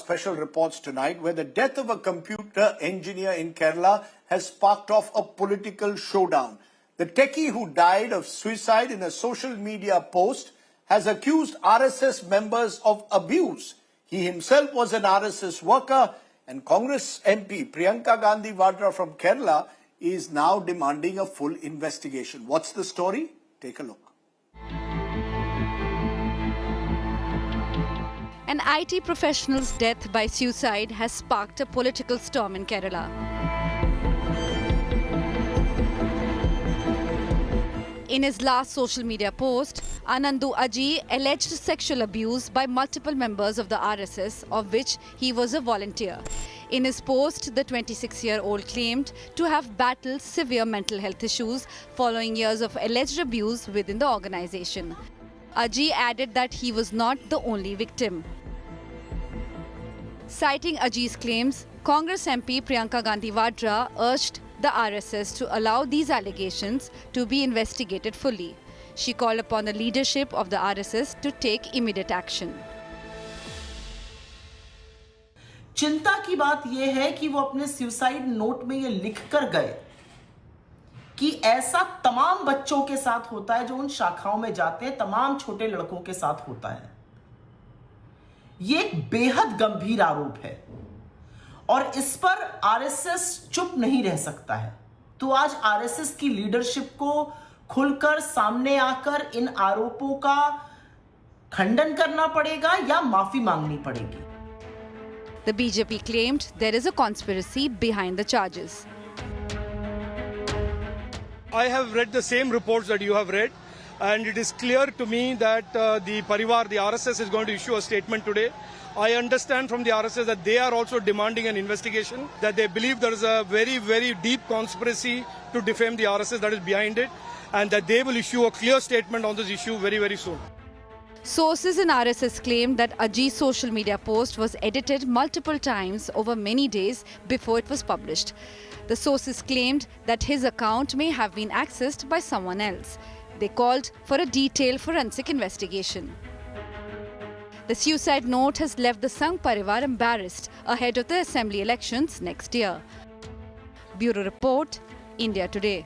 special reports tonight, where the death of a computer engineer in Kerala has sparked off a political showdown. The techie who died of suicide in a social media post has accused RSS members of abuse. He himself was an RSS worker, and Congress MP Priyanka Gandhi Vadra from Kerala is now demanding a full investigation. What's the story? Take a look. An IT professional's death by suicide has sparked a political storm in Kerala. In his last social media post, Anandu Aji alleged sexual abuse by multiple members of the RSS, of which he was a volunteer. In his post, the 26-year-old claimed to have battled severe mental health issues following years of alleged abuse within the organization. Aji added that he was not the only victim. Citing Aji's claims, Congress MP Priyanka Gandhi Vadra urged the RSS to allow these allegations to be investigated fully. She called upon the leadership of the RSS to take immediate action. चिंता की बात यह है कि वो अपने suicide note में ये लिख कर गए कि ऐसा तमाम बच्चों के साथ होता है जो उन शाखाओं में जाते हैं, तमाम छोटे लड़कों के साथ होता है। ये एक बेहद गंभीर आरोप है और इस पर आरएसएस चुप नहीं रह सकता है। तो आज आरएसएस की लीडरशिप को खुलकर सामने आकर इन आरोपों का खंडन करना पड़ेगा या माफी मांगनी पड़ेगी। The BJP claimed there is a conspiracy behind the charges. I have read the same reports that you have read, and it is clear to me that the Parivar, the RSS, is going to issue a statement today. I understand from the RSS that they are also demanding an investigation, that they believe there is a very, very deep conspiracy to defame the RSS that is behind it, and that they will issue a clear statement on this issue very, very soon. Sources in RSS claimed that Aji's social media post was edited multiple times over many days before it was published. The sources claimed that his account may have been accessed by someone else. They called for a detailed forensic investigation. The suicide note has left the Sangh Parivar embarrassed ahead of the assembly elections next year. Bureau Report, India Today.